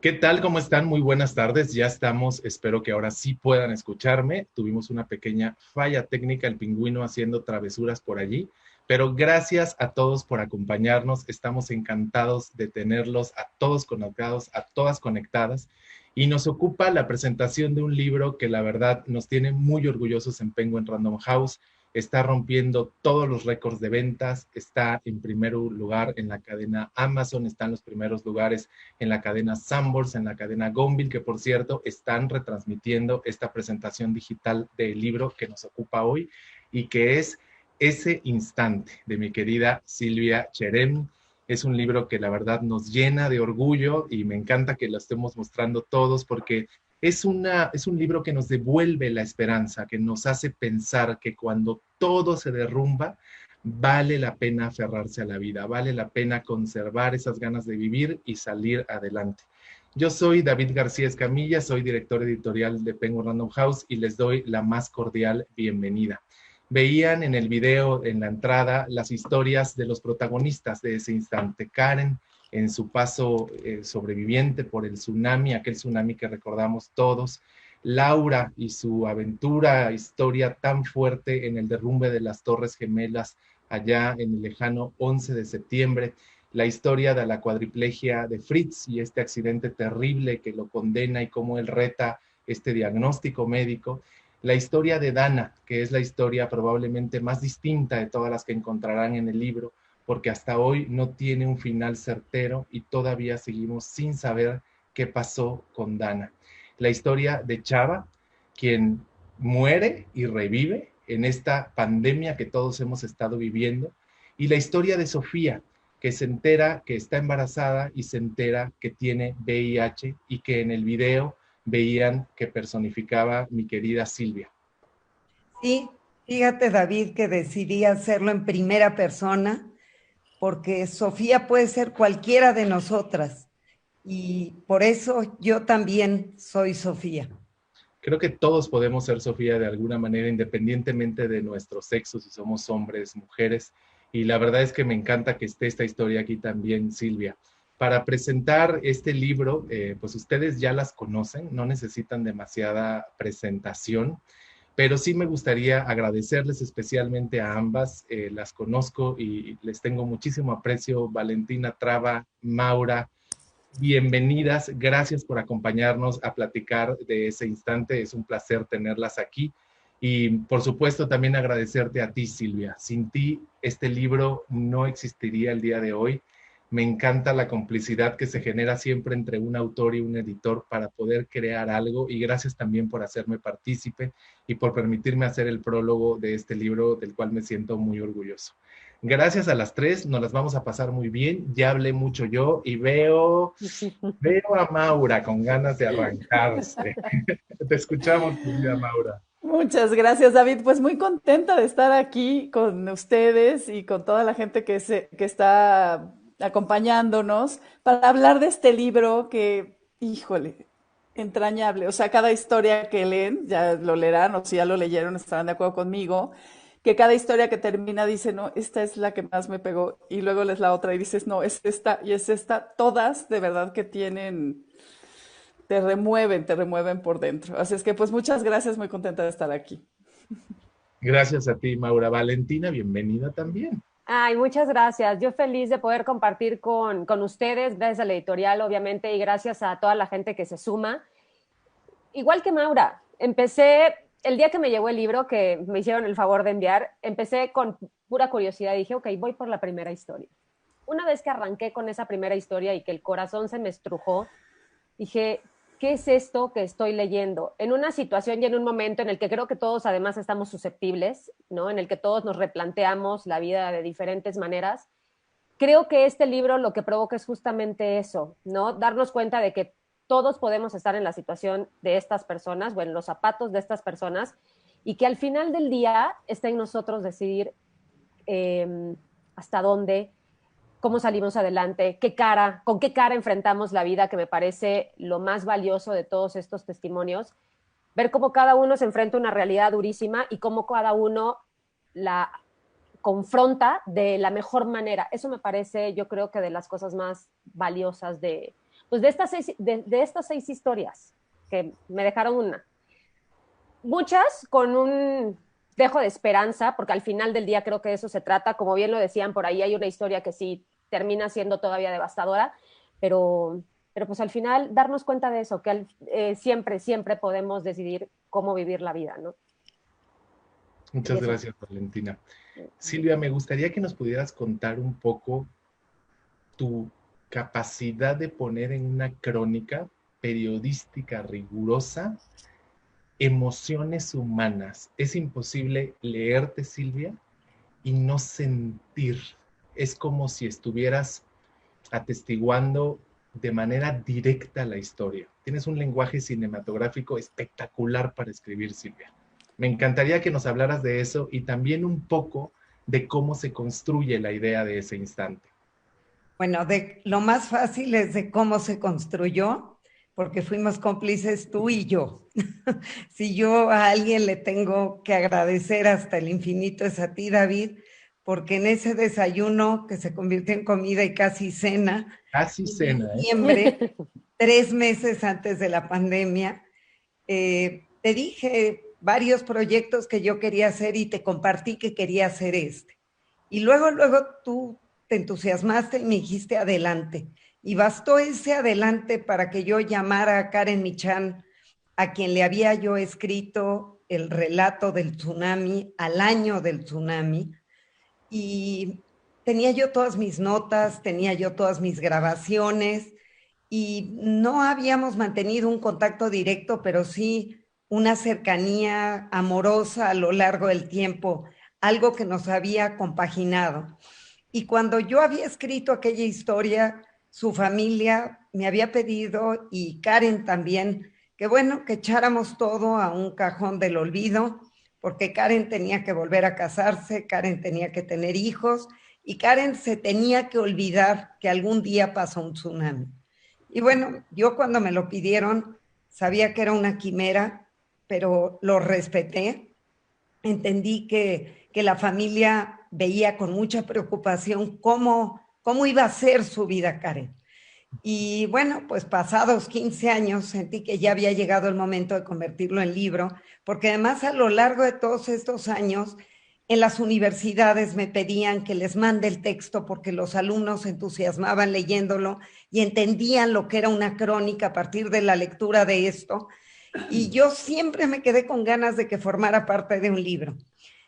¿Qué tal? ¿Cómo están? Muy buenas tardes. Ya estamos, espero que ahora sí puedan escucharme. Tuvimos una pequeña falla técnica, el pingüino haciendo travesuras por allí, pero gracias a todos por acompañarnos. Estamos encantados de tenerlos a todos conectados, a todas conectadas. Y nos ocupa la presentación de un libro que la verdad nos tiene muy orgullosos en Penguin Random House. Está rompiendo todos los récords de ventas, está en primer lugar en la cadena Amazon, está en los primeros lugares en la cadena Sanborns, en la cadena Gonville, que por cierto están retransmitiendo esta presentación digital del libro que nos ocupa hoy y que es Ese Instante de mi querida Silvia Cherem. Es un libro que la verdad nos llena de orgullo y me encanta que lo estemos mostrando todos porque es un libro que nos devuelve la esperanza, que nos hace pensar que cuando todo se derrumba, vale la pena aferrarse a la vida, vale la pena conservar esas ganas de vivir y salir adelante. Yo soy David García Escamilla, soy director editorial de Penguin Random House y les doy la más cordial bienvenida. Veían en el video, en la entrada, las historias de los protagonistas de ese instante. Karen, en su paso sobreviviente por el tsunami, aquel tsunami que recordamos todos. Laura y su aventura, historia tan fuerte en el derrumbe de las Torres Gemelas allá en el lejano 11 de septiembre, la historia de la cuadriplegia de Fritz y este accidente terrible que lo condena y cómo él reta este diagnóstico médico, la historia de Dana, que es la historia probablemente más distinta de todas las que encontrarán en el libro, porque hasta hoy no tiene un final certero y todavía seguimos sin saber qué pasó con Dana. La historia de Chava, quien muere y revive en esta pandemia que todos hemos estado viviendo, y la historia de Sofía, que se entera que está embarazada y se entera que tiene VIH y que en el video veían que personificaba mi querida Silvia. Sí, fíjate David que decidí hacerlo en primera persona porque Sofía puede ser cualquiera de nosotras y por eso yo también soy Sofía. Creo que todos podemos ser Sofía de alguna manera, independientemente de nuestro sexo, si somos hombres, mujeres. Y la verdad es que me encanta que esté esta historia aquí también, Silvia. Para presentar este libro, pues ustedes ya las conocen, no necesitan demasiada presentación, pero sí me gustaría agradecerles especialmente a ambas. Las conozco y les tengo muchísimo aprecio. Valentina Traba, Maura, bienvenidas, gracias por acompañarnos a platicar de ese instante, es un placer tenerlas aquí. Y por supuesto también agradecerte a ti, Silvia. Sin ti, este libro no existiría el día de hoy. Me encanta la complicidad que se genera siempre entre un autor y un editor para poder crear algo y gracias también por hacerme partícipe y por permitirme hacer el prólogo de este libro del cual me siento muy orgulloso. Gracias a las tres, nos las vamos a pasar muy bien. Ya hablé mucho yo y veo a Maura con ganas de arrancarse. Te escuchamos, querida Maura. Muchas gracias, David. Pues muy contenta de estar aquí con ustedes y con toda la gente que está acompañándonos para hablar de este libro que, híjole, entrañable. O sea, cada historia que leen, ya lo leerán o si ya lo leyeron estarán de acuerdo conmigo, que cada historia que termina dice, no, esta es la que más me pegó y luego lees la otra y dices, no, es esta y es esta. Todas de verdad que tienen te remueven por dentro. Así es que pues muchas gracias, muy contenta de estar aquí. Gracias a ti, Maura. Valentina, bienvenida también. Ay, muchas gracias. Yo feliz de poder compartir con ustedes, gracias a la editorial, obviamente, y gracias a toda la gente que se suma. Igual que Maura, empecé, el día que me llegó el libro, que me hicieron el favor de enviar, empecé con pura curiosidad y dije, ok, voy por la primera historia. Una vez que arranqué con esa primera historia y que el corazón se me estrujó, dije, ¿qué es esto que estoy leyendo? En una situación y en un momento en el que creo que todos además estamos susceptibles, ¿no? En el que todos nos replanteamos la vida de diferentes maneras. Creo que este libro lo que provoca es justamente eso, ¿no? Darnos cuenta de que todos podemos estar en la situación de estas personas o en los zapatos de estas personas y que al final del día está en nosotros decidir hasta dónde, cómo salimos adelante, con qué cara enfrentamos la vida, que me parece lo más valioso de todos estos testimonios, ver cómo cada uno se enfrenta a una realidad durísima y cómo cada uno la confronta de la mejor manera. Eso me parece, yo creo que de las cosas más valiosas de, pues de estas 6 historias que me dejaron una, muchas con un dejo de esperanza, porque al final del día creo que de eso se trata. Como bien lo decían por ahí, hay una historia que sí termina siendo todavía devastadora, pero pues al final darnos cuenta de eso, que siempre, siempre podemos decidir cómo vivir la vida, ¿no? Muchas gracias, Valentina. Silvia, me gustaría que nos pudieras contar un poco tu capacidad de poner en una crónica periodística rigurosa emociones humanas. Es imposible leerte, Silvia, y no sentir. Es como si estuvieras atestiguando de manera directa la historia. Tienes un lenguaje cinematográfico espectacular para escribir, Silvia. Me encantaría que nos hablaras de eso y también un poco de cómo se construye la idea de ese instante. Bueno, lo más fácil es de cómo se construyó, porque fuimos cómplices tú y yo. Si yo a alguien le tengo que agradecer hasta el infinito es a ti, David, porque en ese desayuno que se convirtió en comida y casi cena, Casi cena, en diciembre, 3 meses antes de la pandemia, te dije varios proyectos que yo quería hacer y te compartí que quería hacer este. Y luego tú te entusiasmaste y me dijiste adelante. Y bastó ese adelante para que yo llamara a Karen Michan, a quien le había yo escrito el relato del tsunami, al año del tsunami, y tenía yo todas mis notas, tenía yo todas mis grabaciones, y no habíamos mantenido un contacto directo, pero sí una cercanía amorosa a lo largo del tiempo, algo que nos había compaginado. Y cuando yo había escrito aquella historia, su familia me había pedido, y Karen también, que bueno, que echáramos todo a un cajón del olvido, porque Karen tenía que volver a casarse, Karen tenía que tener hijos, y Karen se tenía que olvidar que algún día pasó un tsunami. Y bueno, yo cuando me lo pidieron, sabía que era una quimera, pero lo respeté. Entendí que la familia veía con mucha preocupación cómo iba a ser su vida, Karen. Y bueno, pues pasados 15 años sentí que ya había llegado el momento de convertirlo en libro, porque además a lo largo de todos estos años en las universidades me pedían que les mande el texto porque los alumnos se entusiasmaban leyéndolo y entendían lo que era una crónica a partir de la lectura de esto. Y yo siempre me quedé con ganas de que formara parte de un libro.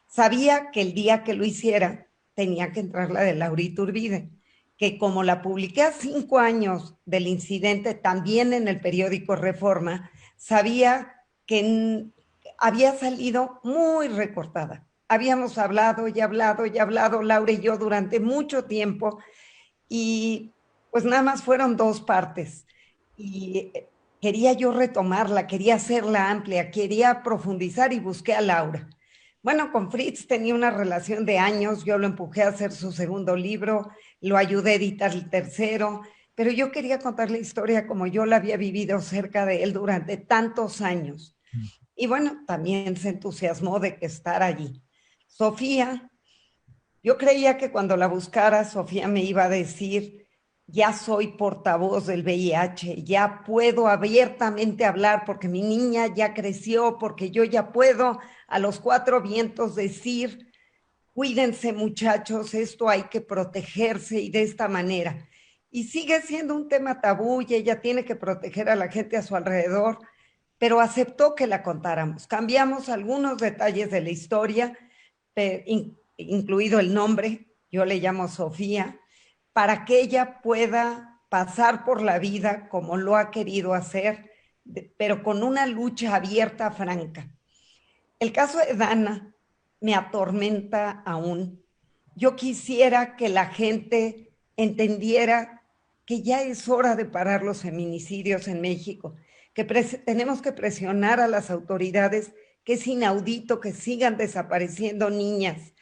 Sabía que el día que lo hiciera tenía que entrar la de Laurita Urbide, que como la publiqué a 5 años del incidente también en el periódico Reforma, sabía que había salido muy recortada. Habíamos hablado y hablado y hablado, Laura y yo, durante mucho tiempo, y pues nada más fueron 2 partes. Y quería yo retomarla, quería hacerla amplia, quería profundizar y busqué a Laura. Bueno, con Fritz tenía una relación de años, yo lo empujé a hacer su segundo libro, lo ayudé a editar el tercero, pero yo quería contar la historia como yo la había vivido cerca de él durante tantos años. Y bueno, también se entusiasmó de que estar allí. Sofía, yo creía que cuando la buscara, Sofía me iba a decir, ya soy portavoz del VIH, ya puedo abiertamente hablar porque mi niña ya creció, porque yo ya puedo a los 4 vientos decir, cuídense muchachos, esto hay que protegerse y de esta manera. Y sigue siendo un tema tabú y ella tiene que proteger a la gente a su alrededor, pero aceptó que la contáramos. Cambiamos algunos detalles de la historia, incluido el nombre, yo le llamo Sofía, para que ella pueda pasar por la vida como lo ha querido hacer, pero con una lucha abierta, franca. El caso de Dana me atormenta aún. Yo quisiera que la gente entendiera que ya es hora de parar los feminicidios en México, que tenemos que presionar a las autoridades, que es inaudito que sigan desapareciendo niñas,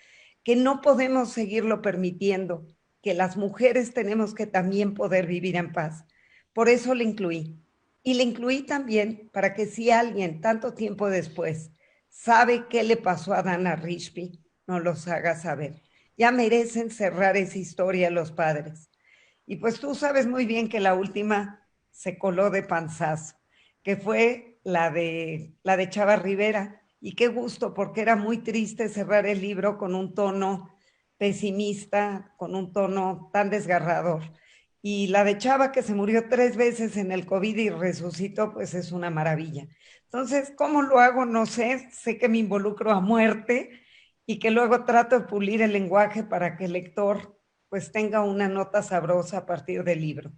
que no podemos seguirlo permitiendo, que las mujeres tenemos que también poder vivir en paz. Por eso le incluí. Y le incluí también para que si alguien, tanto tiempo después, sabe qué le pasó a Dana Rishby, nos los haga saber. Ya merecen cerrar esa historia los padres. Y pues tú sabes muy bien que la última se coló de panzazo, que fue la de Chava Rivera. Y qué gusto, porque era muy triste cerrar el libro con un tono pesimista, con un tono tan desgarrador. Y la de Chava, que se murió 3 veces en el COVID y resucitó, pues es una maravilla. Entonces, ¿cómo lo hago? No sé, sé que me involucro a muerte y que luego trato de pulir el lenguaje para que el lector pues tenga una nota sabrosa a partir del libro.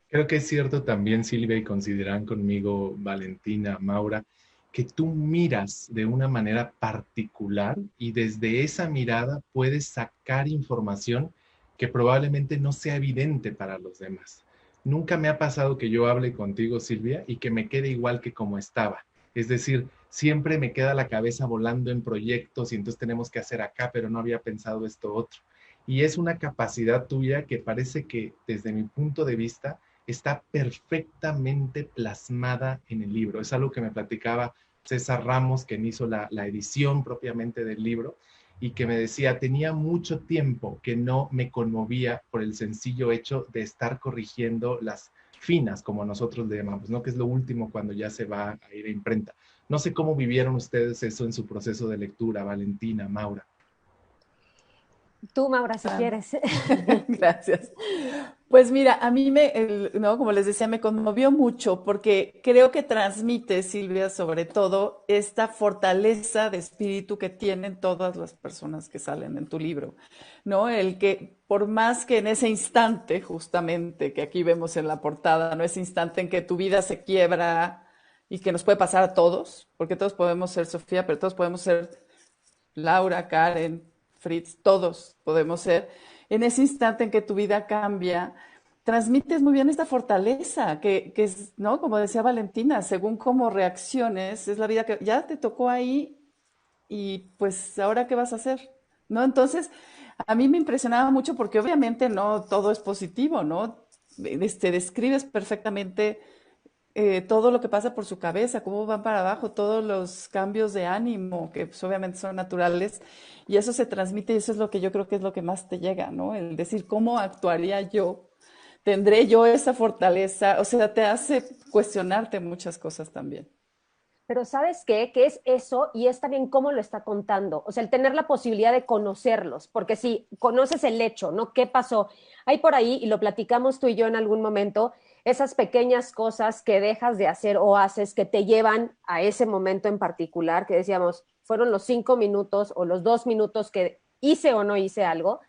Creo que es cierto también, Silvia, y consideran conmigo, Valentina, Maura, que tú miras de una manera particular y desde esa mirada puedes sacar información que probablemente no sea evidente para los demás. Nunca me ha pasado que yo hable contigo, Silvia, y que me quede igual que como estaba. Es decir, siempre me queda la cabeza volando en proyectos y entonces tenemos que hacer acá, pero no había pensado esto otro. Y es una capacidad tuya que parece que desde mi punto de vista está perfectamente plasmada en el libro. Es algo que me platicaba César Ramos, quien hizo la edición propiamente del libro, y que me decía, tenía mucho tiempo que no me conmovía por el sencillo hecho de estar corrigiendo las finas, como nosotros le llamamos, ¿no? Que es lo último cuando ya se va a ir a imprenta. No sé cómo vivieron ustedes eso en su proceso de lectura, Valentina, Maura. Tú, Maura, si quieres. Gracias. Pues mira, a mí ¿no? Como les decía, me conmovió mucho porque creo que transmite, Silvia, sobre todo, esta fortaleza de espíritu que tienen todas las personas que salen en tu libro, ¿no? El que, por más que en ese instante, justamente, que aquí vemos en la portada, ¿no? Ese instante en que tu vida se quiebra y que nos puede pasar a todos, porque todos podemos ser Sofía, pero todos podemos ser Laura, Karen, Fritz, todos podemos ser. En ese instante en que tu vida cambia, transmites muy bien esta fortaleza, que es, ¿no? Como decía Valentina, según cómo reacciones, es la vida que ya te tocó ahí y pues ahora qué vas a hacer, ¿no? Entonces, a mí me impresionaba mucho porque obviamente no todo es positivo, ¿no? Describes perfectamente todo lo que pasa por su cabeza, cómo van para abajo, todos los cambios de ánimo, que pues, obviamente son naturales, y eso se transmite y eso es lo que yo creo que es lo que más te llega, ¿no? El decir, ¿cómo actuaría yo? ¿Tendré yo esa fortaleza? O sea, te hace cuestionarte muchas cosas también. Pero ¿sabes qué? Que es eso y es también cómo lo está contando. O sea, el tener la posibilidad de conocerlos, porque si conoces el hecho, ¿no? ¿Qué pasó? Hay por ahí, y lo platicamos tú y yo en algún momento, esas pequeñas cosas que dejas de hacer o haces que te llevan a ese momento en particular, que decíamos, fueron los 5 minutos o los 2 minutos que hice o no hice algo,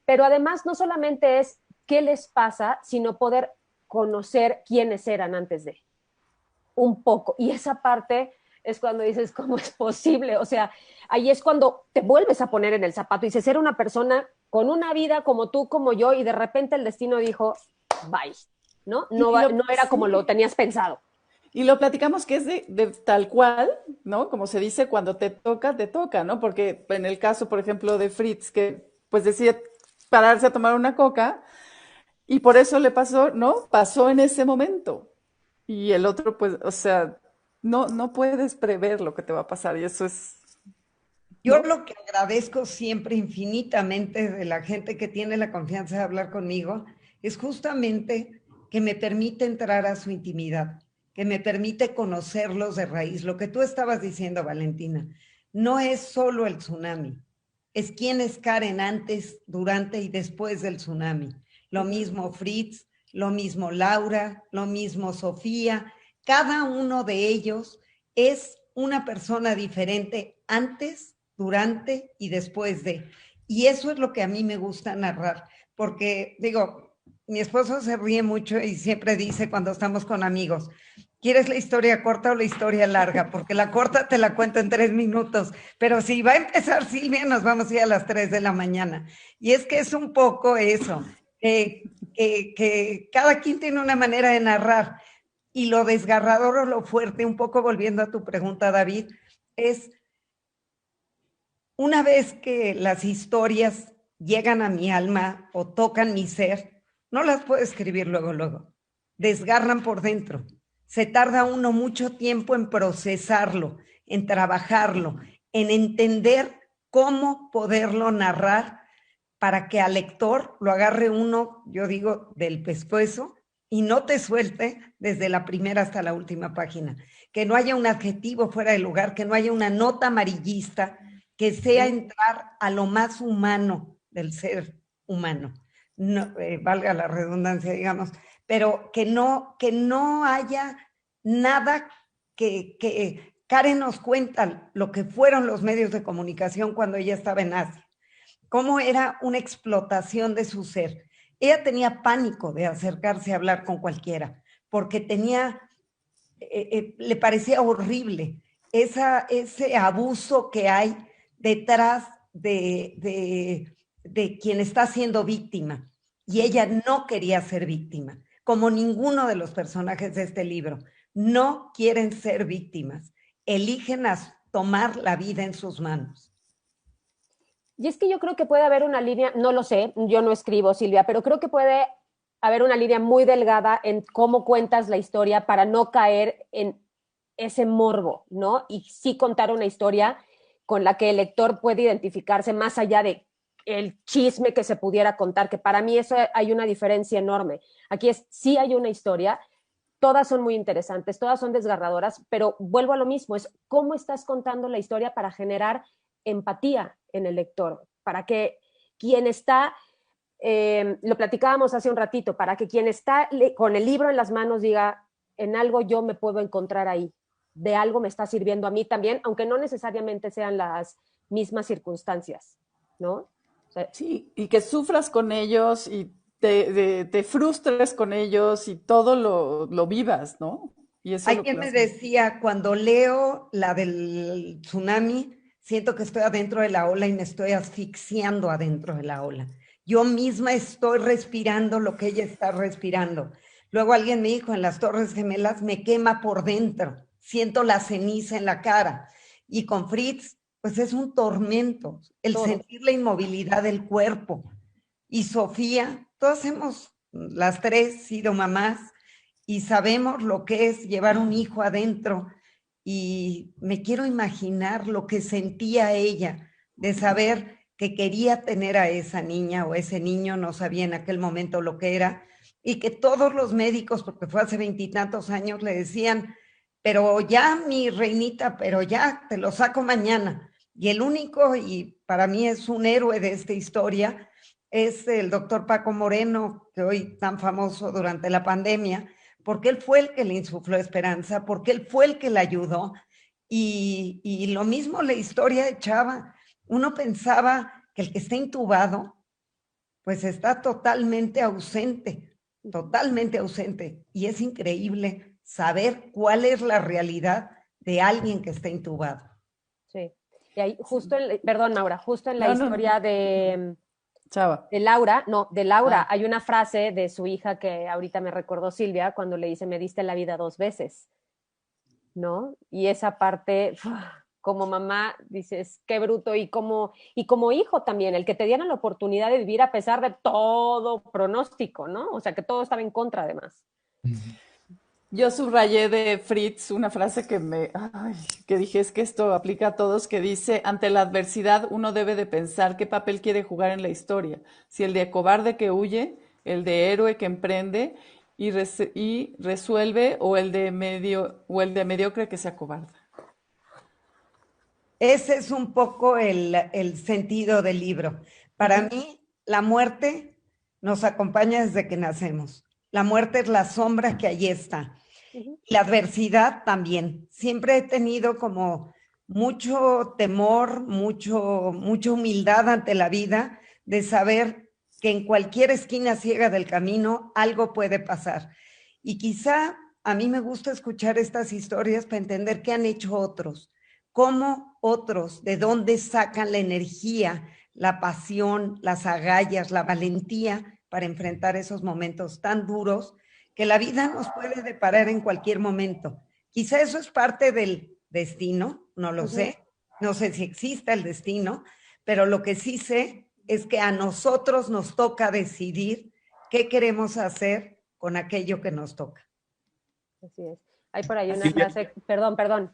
pero además no solamente es qué les pasa, sino poder conocer quiénes eran antes de un poco. Y esa parte es cuando dices, ¿cómo es posible? O sea, ahí es cuando te vuelves a poner en el zapato y dices, era una persona con una vida como tú, como yo, y de repente el destino dijo, bye, ¿no? No era como lo tenías pensado. Y lo platicamos que es de tal cual, ¿no? Como se dice, cuando te toca, ¿no? Porque en el caso, por ejemplo, de Fritz, que pues decide pararse a tomar una coca, y por eso le pasó, ¿no? Pasó en ese momento. Y el otro, pues, o sea, no puedes prever lo que te va a pasar, y eso es, Yo ¿no? lo que agradezco siempre infinitamente de la gente que tiene la confianza de hablar conmigo es justamente que me permite entrar a su intimidad, que me permite conocerlos de raíz. Lo que tú estabas diciendo, Valentina, no es solo el tsunami, es quién es Karen antes, durante y después del tsunami. Lo mismo Fritz, lo mismo Laura, lo mismo Sofía. Cada uno de ellos es una persona diferente antes, durante y después de. Y eso es lo que a mí me gusta narrar, porque digo, mi esposo se ríe mucho y siempre dice cuando estamos con amigos, ¿quieres la historia corta o la historia larga? Porque la corta te la cuento en 3 minutos, pero si va a empezar Silvia, nos vamos a ir a las 3 de la mañana. Y es que es un poco eso, que cada quien tiene una manera de narrar. Y lo desgarrador o lo fuerte, un poco volviendo a tu pregunta, David, es una vez que las historias llegan a mi alma o tocan mi ser, no las puedo escribir luego, luego. Desgarran por dentro. Se tarda uno mucho tiempo en procesarlo, en trabajarlo, en entender cómo poderlo narrar para que al lector lo agarre uno, yo digo, del pescuezo y no te suelte desde la primera hasta la última página. Que no haya un adjetivo fuera de lugar, que no haya una nota amarillista, que sea entrar a lo más humano del ser humano. No, valga la redundancia, digamos, pero que no haya nada que Karen nos cuenta lo que fueron los medios de comunicación cuando ella estaba en Asia, cómo era una explotación de su ser. Ella tenía pánico de acercarse a hablar con cualquiera, porque le parecía horrible ese abuso que hay detrás de quien está siendo víctima. Y ella no quería ser víctima, como ninguno de los personajes de este libro. No quieren ser víctimas, eligen tomar la vida en sus manos. Y es que yo creo que puede haber una línea, no lo sé, yo no escribo, Silvia, pero creo que puede haber una línea muy delgada en cómo cuentas la historia para no caer en ese morbo, ¿no? Y sí contar una historia con la que el lector puede identificarse más allá de el chisme que se pudiera contar, que para mí eso hay una diferencia enorme. Aquí sí hay una historia, todas son muy interesantes, todas son desgarradoras, pero vuelvo a lo mismo, es cómo estás contando la historia para generar empatía en el lector, para que quien está, lo platicábamos hace un ratito, para que quien está con el libro en las manos diga, en algo yo me puedo encontrar ahí, de algo me está sirviendo a mí también, aunque no necesariamente sean las mismas circunstancias, ¿no? O sea, sí, y que sufras con ellos y te frustres con ellos y todo lo vivas, ¿no? Y eso Hay lo quien me plasma. decía, cuando leo la del tsunami, siento que estoy adentro de la ola y me estoy asfixiando adentro de la ola. Yo misma estoy respirando lo que ella está respirando. Luego alguien me dijo, en las Torres Gemelas me quema por dentro, siento la ceniza en la cara. Y con Fritz, pues es un tormento, el todo. sentir la inmovilidad del cuerpo. Y Sofía, todas hemos, las tres, sido mamás y sabemos lo que es llevar un hijo adentro, y me quiero imaginar lo que sentía ella de saber que quería tener a esa niña o ese niño, no sabía en aquel momento lo que era, y que todos los médicos, porque fue hace 20 y tantos años, le decían, pero ya mi reinita, pero ya te lo saco mañana. Y el único, y para mí es un héroe de esta historia, es el doctor Paco Moreno, que hoy tan famoso durante la pandemia, porque él fue el que le insufló esperanza, porque él fue el que la ayudó. Y lo mismo la historia de Chava. Uno pensaba que el que está intubado, pues está totalmente ausente. Y es increíble saber cuál es la realidad de alguien que está intubado. Sí. Y ahí, justo, perdón, Maura, justo en la No, no, historia Chava. de Laura, no, de Laura, hay una frase de su hija que ahorita me recordó Silvia cuando le dice, me diste la vida 2 veces, ¿no? Y esa parte, como mamá, dices, qué bruto, y como hijo también, el que te dieran la oportunidad de vivir a pesar de todo pronóstico, ¿no? O sea, que todo estaba en contra además. Yo subrayé de Fritz una frase que dije, es que esto aplica a todos, que dice, ante la adversidad uno debe de pensar qué papel quiere jugar en la historia, si el de cobarde que huye, el de héroe que emprende y resuelve, o el de mediocre que se acobarda. Ese es un poco el sentido del libro. Para mí, la muerte nos acompaña desde que nacemos. La muerte es la sombra que allí está. La adversidad también. Siempre he tenido como mucho temor, mucha humildad ante la vida, de saber que en cualquier esquina ciega del camino algo puede pasar. Y quizá a mí me gusta escuchar estas historias para entender qué han hecho otros, cómo otros, de dónde sacan la energía, la pasión, las agallas, la valentía para enfrentar esos momentos tan duros que la vida nos puede deparar en cualquier momento. Quizá eso es parte del destino, no lo sé, no sé si exista el destino, pero lo que sí sé es que a nosotros nos toca decidir qué queremos hacer con aquello que nos toca. Así es. Hay por ahí una Silvia, frase, perdón,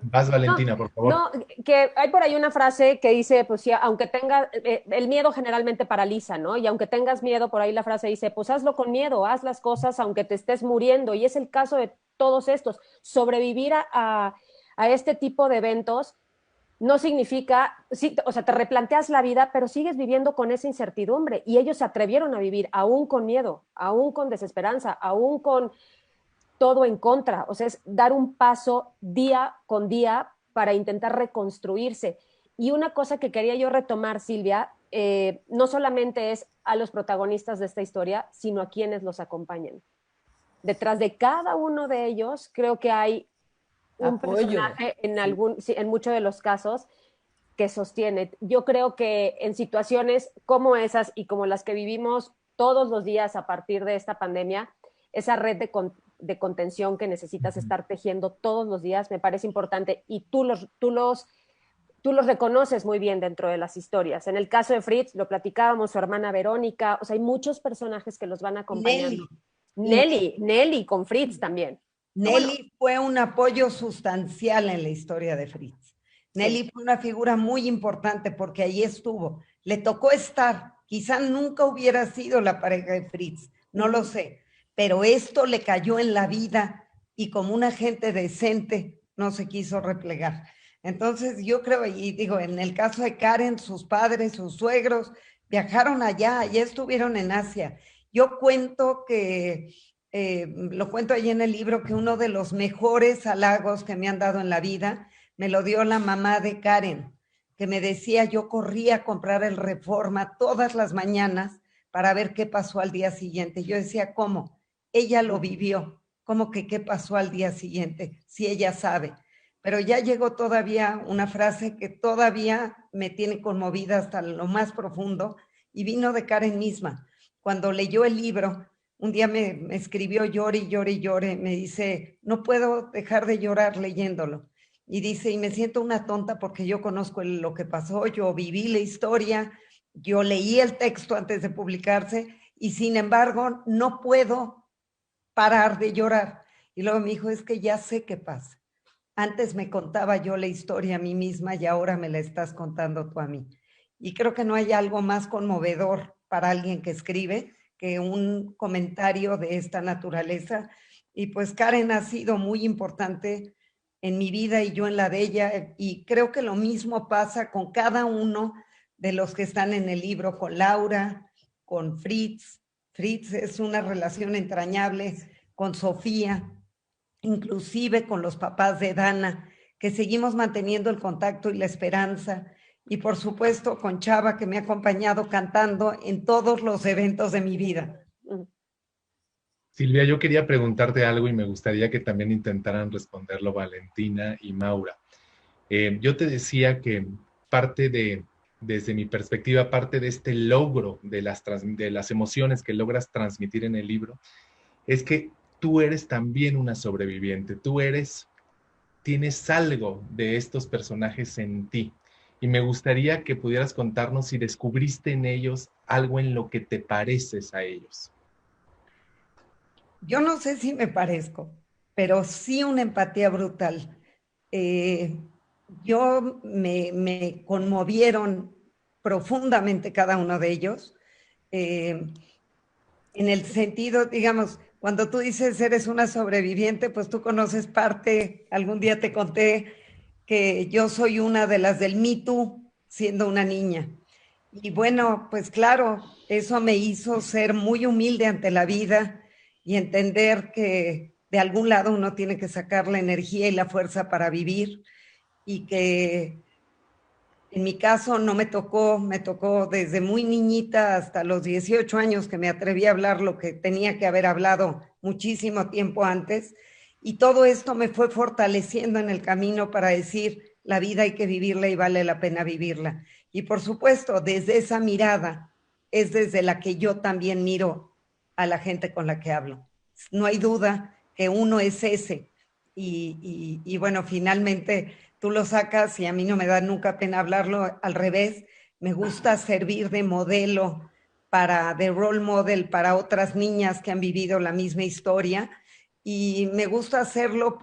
Vas, No, Valentina, por favor. no, que hay por ahí una frase que dice, pues sí, aunque tengas, el miedo generalmente paraliza, ¿no? Y aunque tengas miedo, por ahí la frase dice, pues hazlo con miedo, haz las cosas aunque te estés muriendo. Y es el caso de todos estos. Sobrevivir a este tipo de eventos no significa, sí, o sea, te replanteas la vida, pero sigues viviendo con esa incertidumbre. Y ellos se atrevieron a vivir aún con miedo, aún con desesperanza, aún con todo en contra. O sea, es dar un paso día con día para intentar reconstruirse. Y una cosa que quería yo retomar, Silvia, no solamente es a los protagonistas de esta historia, sino a quienes los acompañan. Detrás de cada uno de ellos, creo que hay un Apoyo. personaje en Sí. sí, en muchos de los casos que sostiene. Yo creo que en situaciones como esas y como las que vivimos todos los días a partir de esta pandemia, esa red de contención que necesitas estar tejiendo todos los días me parece importante y tú los reconoces muy bien dentro de las historias. En el caso de Fritz, lo platicábamos, su hermana Verónica, o sea, hay muchos personajes que los van acompañando. Nelly. Y Nelly con Fritz también. Bueno, Nelly fue un apoyo sustancial en la historia de Fritz. sí. Nelly fue una figura muy importante porque ahí estuvo. Le tocó estar. Quizá nunca hubiera sido la pareja de Fritz, no lo sé, pero esto le cayó en la vida y como una gente decente no se quiso replegar. Entonces yo creo, y digo, en el caso de Karen, sus padres, sus suegros, viajaron allá, ya estuvieron en Asia. Yo cuento que lo cuento ahí en el libro, que uno de los mejores halagos que me han dado en la vida me lo dio la mamá de Karen, que me decía, yo corría a comprar el Reforma todas las mañanas para ver qué pasó al día siguiente. Yo decía, ¿cómo? Ella lo vivió. ¿Cómo que qué pasó al día siguiente? Si ella sabe. Pero ya llegó todavía una frase que todavía me tiene conmovida hasta lo más profundo y vino de Karen misma. Cuando leyó el libro, un día me escribió llore y llore y llore, me dice, no puedo dejar de llorar leyéndolo. Y dice, y me siento una tonta porque yo conozco lo que pasó, yo viví la historia, yo leí el texto antes de publicarse y sin embargo no puedo parar de llorar. Y luego me dijo, es que ya sé qué pasa. Antes me contaba yo la historia a mí misma y ahora me la estás contando tú a mí. Y creo que no hay algo más conmovedor para alguien que escribe que un comentario de esta naturaleza. Y pues Karen ha sido muy importante en mi vida y yo en la de ella. Y creo que lo mismo pasa con cada uno de los que están en el libro, con Laura, con Fritz. Fritz es una relación entrañable con Sofía, inclusive con los papás de Dana, que seguimos manteniendo el contacto y la esperanza, y por supuesto con Chava, que me ha acompañado cantando en todos los eventos de mi vida. Silvia, yo quería preguntarte algo y me gustaría que también intentaran responderlo Valentina y Maura. Yo te decía que parte de, desde mi perspectiva, parte de este logro de las emociones que logras transmitir en el libro, es que tú eres también una sobreviviente, tienes algo de estos personajes en ti. Y me gustaría que pudieras contarnos si descubriste en ellos algo en lo que te pareces a ellos. Yo no sé si me parezco, pero sí una empatía brutal. Eh, me conmovieron profundamente cada uno de ellos. Eh, en el sentido, digamos, cuando tú dices eres una sobreviviente, pues tú conoces parte, algún día te conté que yo soy una de las del Me Too siendo una niña. Y bueno, pues claro, eso me hizo ser muy humilde ante la vida y entender que de algún lado uno tiene que sacar la energía y la fuerza para vivir y que en mi caso no me tocó desde muy niñita hasta los 18 años que me atreví a hablar lo que tenía que haber hablado muchísimo tiempo antes. Y todo esto me fue fortaleciendo en el camino para decir, la vida hay que vivirla y vale la pena vivirla. Y por supuesto, desde esa mirada es desde la que yo también miro a la gente con la que hablo. No hay duda que uno es ese. Y bueno, finalmente tú lo sacas y a mí no me da nunca pena hablarlo, al revés, me gusta servir de modelo de role model para otras niñas que han vivido la misma historia y me gusta hacerlo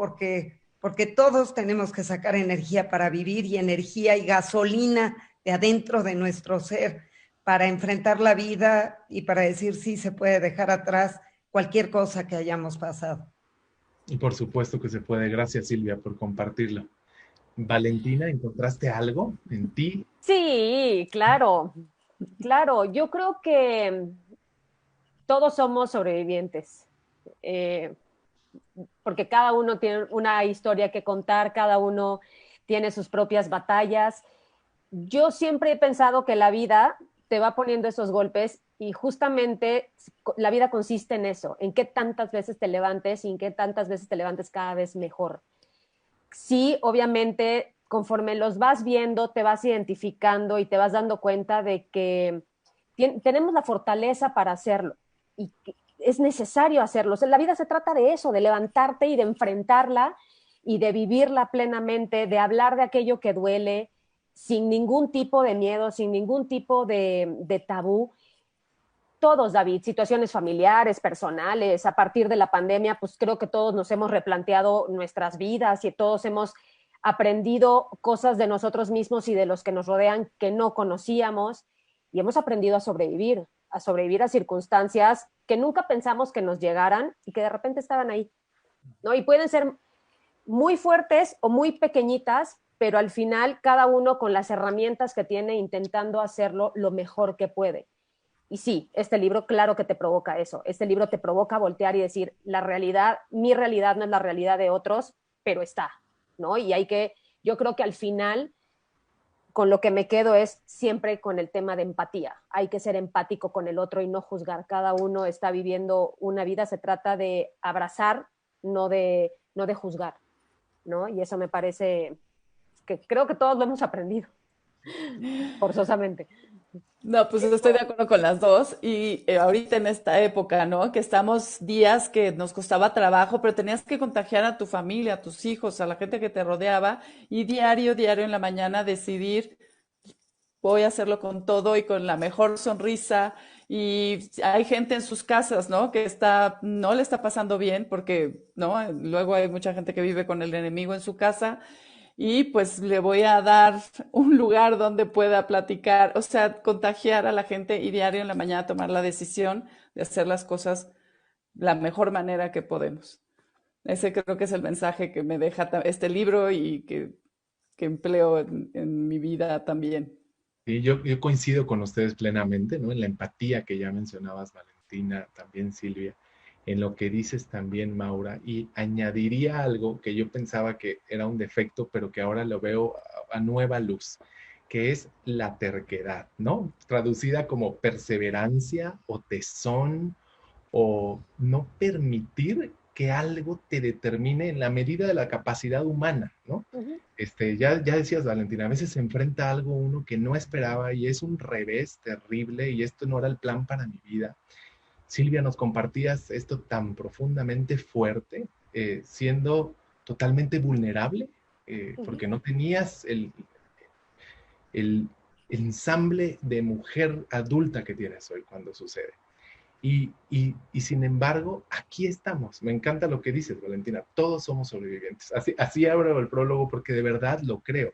porque todos tenemos que sacar energía para vivir y energía y gasolina de adentro de nuestro ser para enfrentar la vida y para decir sí se puede dejar atrás cualquier cosa que hayamos pasado. Y por supuesto que se puede. Gracias, Silvia, por compartirlo. Valentina, ¿encontraste algo en ti? Sí, claro, claro. Yo creo que todos somos sobrevivientes, eh, porque cada uno tiene una historia que contar, cada uno tiene sus propias batallas. Yo siempre he pensado que la vida te va poniendo esos golpes y justamente la vida consiste en eso, en qué tantas veces te levantes y en qué tantas veces te levantes cada vez mejor. Sí, obviamente, conforme los vas viendo, te vas identificando y te vas dando cuenta de que tenemos la fortaleza para hacerlo y que es necesario hacerlo. O sea, la vida se trata de eso, de levantarte y de enfrentarla y de vivirla plenamente, de hablar de aquello que duele, sin ningún tipo de miedo, sin ningún tipo de tabú. Todos, David, situaciones familiares, personales, a partir de la pandemia, pues creo que todos nos hemos replanteado nuestras vidas y todos hemos aprendido cosas de nosotros mismos y de los que nos rodean que no conocíamos y hemos aprendido a sobrevivir a circunstancias que nunca pensamos que nos llegaran y que de repente estaban ahí, ¿no? Y pueden ser muy fuertes o muy pequeñitas, pero al final cada uno con las herramientas que tiene intentando hacerlo lo mejor que puede. Y sí, este libro claro que te provoca eso. Este libro te provoca voltear y decir, la realidad, mi realidad no es la realidad de otros, pero está, ¿no? Y yo creo que al final, con lo que me quedo es siempre con el tema de empatía. Hay que ser empático con el otro y no juzgar. Cada uno está viviendo una vida, se trata de abrazar, no de juzgar, ¿no? Y eso me parece que creo que todos lo hemos aprendido, forzosamente. No, pues estoy de acuerdo con las dos. Y ahorita en esta época, ¿no? Que estamos días que nos costaba trabajo, pero tenías que contagiar a tu familia, a tus hijos, a la gente que te rodeaba y diario, diario en la mañana decidir, voy a hacerlo con todo y con la mejor sonrisa. Y hay gente en sus casas, ¿no? Que no le está pasando bien porque, ¿no? Luego hay mucha gente que vive con el enemigo en su casa y pues le voy a dar un lugar donde pueda platicar, o sea, contagiar a la gente y diario en la mañana tomar la decisión de hacer las cosas la mejor manera que podemos. Ese creo que es el mensaje que me deja este libro y que empleo en mi vida también. Y yo coincido con ustedes plenamente, ¿no? En la empatía que ya mencionabas, Valentina, también Silvia, en lo que dices también, Maura, y añadiría algo que yo pensaba que era un defecto, pero que ahora lo veo a nueva luz, que es la terquedad, ¿no? Traducida como perseverancia o tesón o no permitir que algo te determine en la medida de la capacidad humana, ¿no? Uh -huh. Ya decías, Valentina, a veces se enfrenta a algo uno que no esperaba y es un revés terrible y esto no era el plan para mi vida. Silvia, nos compartías esto tan profundamente fuerte, siendo totalmente vulnerable, porque no tenías el ensamble de mujer adulta que tienes hoy cuando sucede. Y sin embargo, aquí estamos. Me encanta lo que dices, Valentina. Todos somos sobrevivientes. Así abro el prólogo porque de verdad lo creo.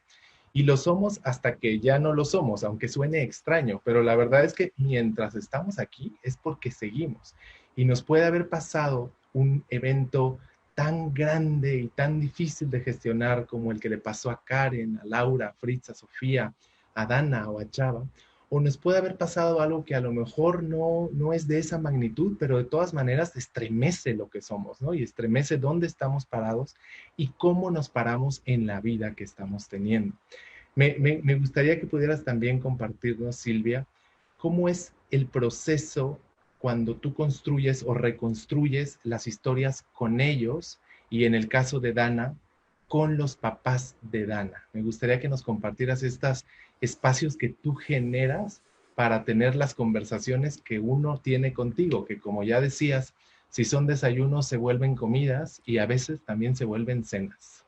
Y lo somos hasta que ya no lo somos, aunque suene extraño. Pero la verdad es que mientras estamos aquí es porque seguimos. Y nos puede haber pasado un evento tan grande y tan difícil de gestionar como el que le pasó a Karen, a Laura, a Fritz, a Sofía, a Dana o a Chava, o nos puede haber pasado algo que a lo mejor no es de esa magnitud, pero de todas maneras estremece lo que somos, ¿no? Y estremece dónde estamos parados y cómo nos paramos en la vida que estamos teniendo. Me gustaría que pudieras también compartirnos, Silvia, cómo es el proceso cuando tú construyes o reconstruyes las historias con ellos y en el caso de Dana, con los papás de Dana. Me gustaría que nos compartieras estos espacios que tú generas para tener las conversaciones que uno tiene contigo, que como ya decías, si son desayunos se vuelven comidas y a veces también se vuelven cenas.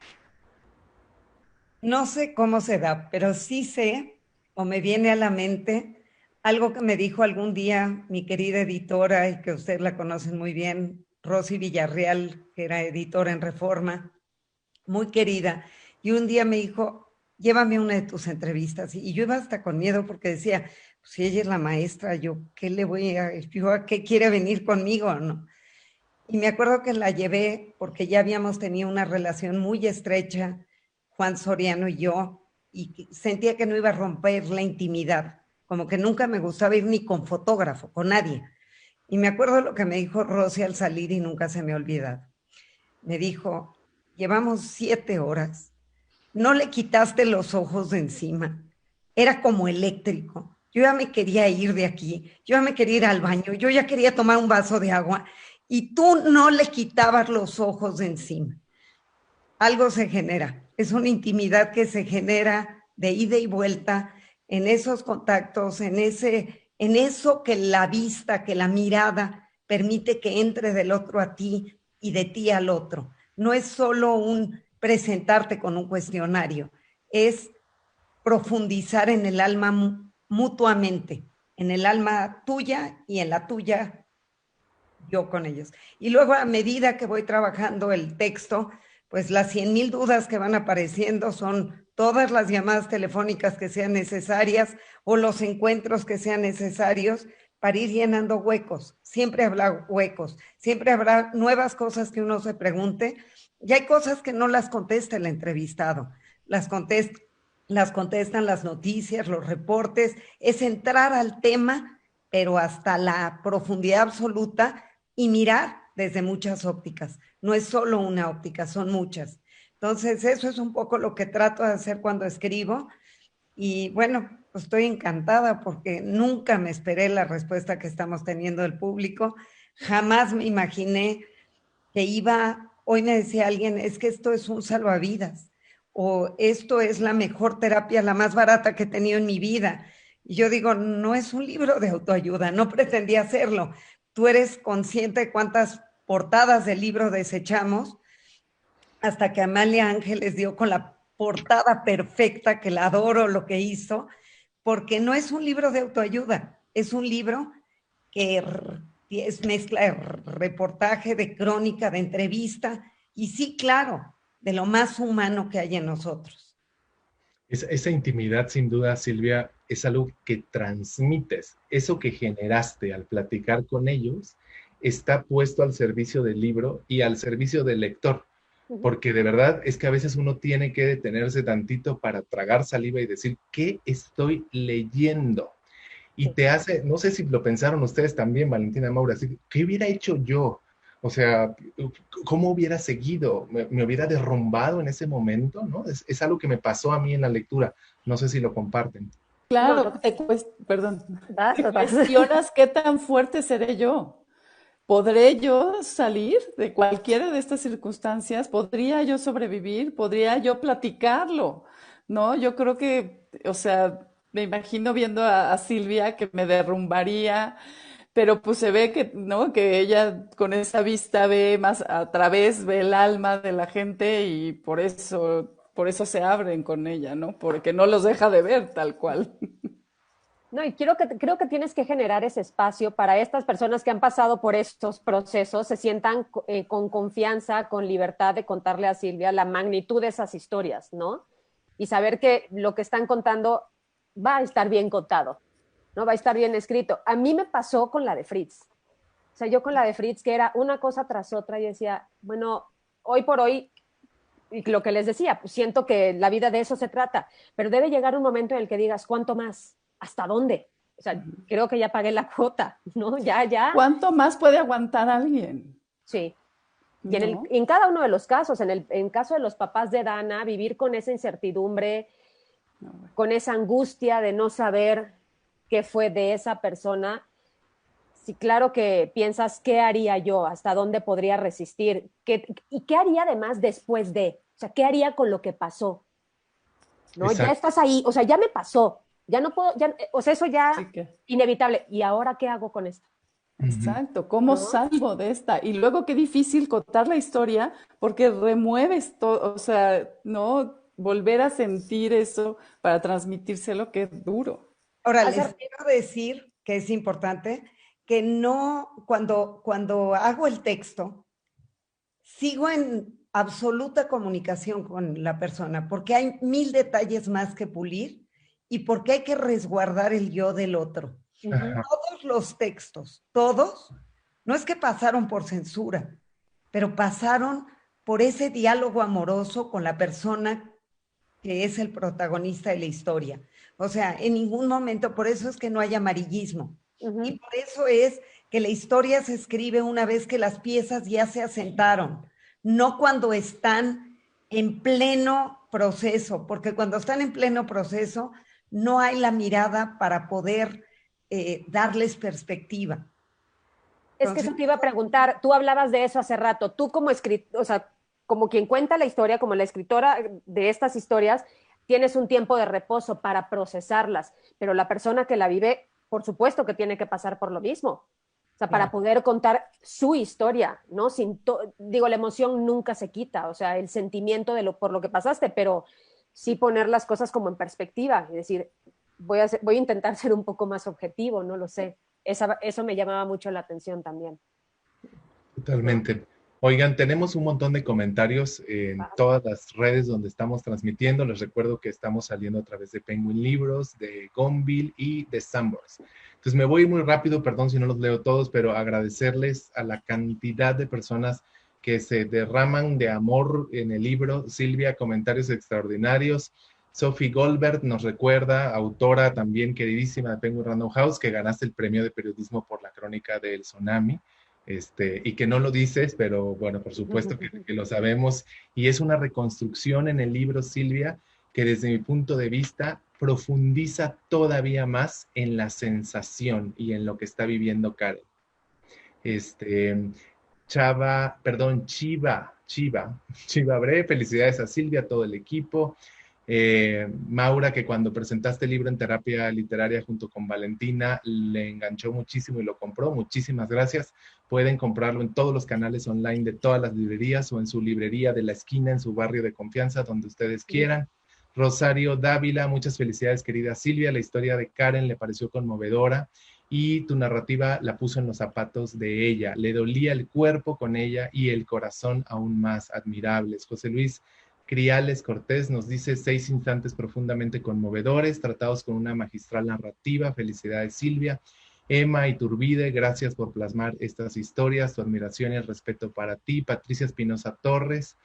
No sé cómo se da, pero sí sé, o me viene a la mente, algo que me dijo algún día mi querida editora, y que ustedes la conocen muy bien, Rosy Villarreal, que era editora en Reforma. muy querida, y un día me dijo, llévame a una de tus entrevistas. Y yo iba hasta con miedo porque decía, pues, si ella es la maestra, yo, ¿qué le voy a qué quiere venir conmigo, no? Y me acuerdo que la llevé porque ya habíamos tenido una relación muy estrecha, Juan Soriano y yo, y sentía que no iba a romper la intimidad, como que nunca me gustaba ir ni con fotógrafo, con nadie. Y me acuerdo lo que me dijo Rosy al salir y nunca se me ha olvidado. Me dijo, llevamos 7 horas, no le quitaste los ojos de encima, era como eléctrico. Yo ya me quería ir de aquí, yo ya me quería ir al baño, yo ya quería tomar un vaso de agua y tú no le quitabas los ojos de encima. Algo se genera, es una intimidad que se genera de ida y vuelta en esos contactos, en eso que la vista, que la mirada permite que entre del otro a ti y de ti al otro. No es solo un presentarte con un cuestionario, es profundizar en el alma mutuamente, en el alma tuya y en la tuya yo con ellos. Y luego a medida que voy trabajando el texto, pues las 100,000 dudas que van apareciendo son todas las llamadas telefónicas que sean necesarias o los encuentros que sean necesarios para ir llenando huecos. Siempre habrá huecos, siempre habrá nuevas cosas que uno se pregunte y hay cosas que no las contesta el entrevistado, las contestan las noticias, los reportes, es entrar al tema, pero hasta la profundidad absoluta y mirar desde muchas ópticas. No es solo una óptica, son muchas. Entonces, eso es un poco lo que trato de hacer cuando escribo. Y bueno, pues estoy encantada porque nunca me esperé la respuesta que estamos teniendo del público. Jamás me imaginé que hoy me decía alguien, es que esto es un salvavidas o esto es la mejor terapia, la más barata que he tenido en mi vida. Y yo digo, no es un libro de autoayuda, no pretendía hacerlo. Tú eres consciente de cuántas portadas del libro desechamos hasta que Amalia Ángeles dio con la portada perfecta, que la adoro lo que hizo, porque no es un libro de autoayuda, es un libro que es mezcla de reportaje, de crónica, de entrevista, y sí, claro, de lo más humano que hay en nosotros. Esa intimidad, sin duda, Silvia, es algo que transmites. Eso que generaste al platicar con ellos está puesto al servicio del libro y al servicio del lector. Porque de verdad es que a veces uno tiene que detenerse tantito para tragar saliva y decir, ¿qué estoy leyendo? Y te hace, no sé si lo pensaron ustedes también, Valentina Maura, ¿qué hubiera hecho yo? O sea, ¿cómo hubiera seguido? ¿Me hubiera derrumbado en ese momento? ¿No? Es algo que me pasó a mí en la lectura. No sé si lo comparten. Claro, No, perdón, vas, te vas. cuestionas qué tan fuerte seré yo. ¿Podré yo salir de cualquiera de estas circunstancias? ¿Podría yo sobrevivir? ¿Podría yo platicarlo? ¿No? Yo creo que, o sea, me imagino viendo a Silvia que me derrumbaría, pero pues se ve que, ¿no? Que ella con esa vista ve más a través, ve el alma de la gente y por eso se abren con ella, ¿no? Porque no los deja de ver tal cual. No, y creo que tienes que generar ese espacio para estas personas que han pasado por estos procesos, se sientan con confianza, con libertad de contarle a Silvia la magnitud de esas historias, ¿no? Y saber que lo que están contando va a estar bien contado, ¿no? Va a estar bien escrito. A mí me pasó con la de Fritz. O sea, yo con la de Fritz, que era una cosa tras otra, y decía, bueno, hoy por hoy, y lo que les decía, pues siento que la vida de eso se trata, pero debe llegar un momento en el que digas, ¿cuánto más? ¿Hasta dónde? O sea, creo que ya pagué la cuota, ¿no? Ya, ya. ¿Cuánto más puede aguantar alguien? Sí. Y ¿No? en cada uno de los casos, en caso de los papás de Dana, vivir con esa incertidumbre, con esa angustia de no saber qué fue de esa persona, sí, claro que piensas, ¿qué haría yo? ¿Hasta dónde podría resistir? ¿Y qué haría además después de? O sea, ¿qué haría con lo que pasó? ¿No? Ya Exacto. estás ahí, o sea, ya me pasó, ya no puedo, ya, o sea, eso ya Sí que. inevitable. ¿Y ahora qué hago con esto? Ujú. Exacto, ¿cómo ¿No? salgo de esta? Y luego qué difícil contar la historia porque remueves todo, o sea, no volver a sentir eso para transmitírselo, qué duro. Ahora, les Hacer, quiero decir que es importante que no, cuando hago el texto, sigo absoluta comunicación con la persona, porque hay 1000 detalles más que pulir y porque hay que resguardar el yo del otro. Ajá. Todos los textos, todos, no es que pasaron por censura, pero pasaron por ese diálogo amoroso con la persona que es el protagonista de la historia. O sea, en ningún momento, por eso es que no hay amarillismo. Y por eso es que la historia se escribe una vez que las piezas ya se asentaron, no cuando están en pleno proceso, porque cuando están en pleno proceso no hay la mirada para poder darles perspectiva. Es que eso te iba a preguntar, tú hablabas de eso hace rato, tú como escritor, o sea, como quien cuenta la historia, como la escritora de estas historias, tienes un tiempo de reposo para procesarlas, pero la persona que la vive, por supuesto que tiene que pasar por lo mismo. O sea, para poder contar su historia, ¿no? Digo, la emoción nunca se quita, o sea, el sentimiento de por lo que pasaste, pero sí poner las cosas como en perspectiva y decir, voy a intentar ser un poco más objetivo, no lo sé. Eso me llamaba mucho la atención también. Totalmente. Oigan, tenemos un montón de comentarios en todas las redes donde estamos transmitiendo. Les recuerdo que estamos saliendo a través de Penguin Libros, de Gonville y de Sanborns. Entonces me voy muy rápido, perdón si no los leo todos, pero agradecerles a la cantidad de personas que se derraman de amor en el libro. Silvia, comentarios extraordinarios. Sophie Goldberg nos recuerda, autora también queridísima de Penguin Random House, que ganaste el premio de periodismo por la crónica del tsunami. Y que no lo dices, pero bueno, por supuesto que lo sabemos. Y es una reconstrucción en el libro, Silvia, que desde mi punto de vista profundiza todavía más en la sensación y en lo que está viviendo Karen. Chiva Bre, felicidades a Silvia, a todo el equipo. Maura, que cuando presentaste el libro en terapia literaria junto con Valentina, le enganchó muchísimo y lo compró. Muchísimas gracias. Pueden comprarlo en todos los canales online de todas las librerías o en su librería de la esquina, en su barrio de confianza, donde ustedes quieran. Rosario Dávila, muchas felicidades, querida Silvia. La historia de Karen le pareció conmovedora y tu narrativa la puso en los zapatos de ella. Le dolía el cuerpo con ella y el corazón aún más admirables. José Luis Criales Cortés nos dice 6 instantes profundamente conmovedores, tratados con una magistral narrativa. Felicidades, Silvia. Emma Iturbide, gracias por plasmar estas historias, tu admiración y el respeto para ti. Patricia Espinosa Torres,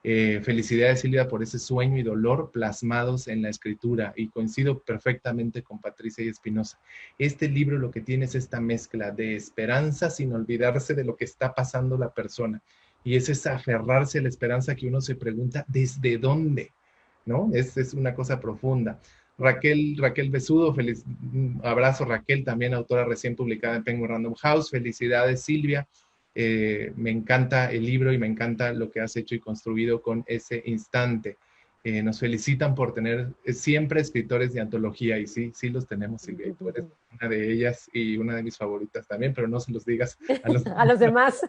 felicidades, Silvia, por ese sueño y dolor plasmados en la escritura, y coincido perfectamente con Patricia y Espinosa. Este libro lo que tiene es esta mezcla de esperanza sin olvidarse de lo que está pasando la persona. Y es esa aferrarse a la esperanza que uno se pregunta, ¿desde dónde? ¿No? Es una cosa profunda. Raquel Besudo, feliz abrazo Raquel, también autora recién publicada en Penguin Random House. Felicidades, Silvia. Me encanta el libro y me encanta lo que has hecho y construido con ese instante. Nos felicitan por tener siempre escritores de antología, y sí los tenemos, Silvia, y tú eres una de ellas y una de mis favoritas también, pero no se los digas a los demás.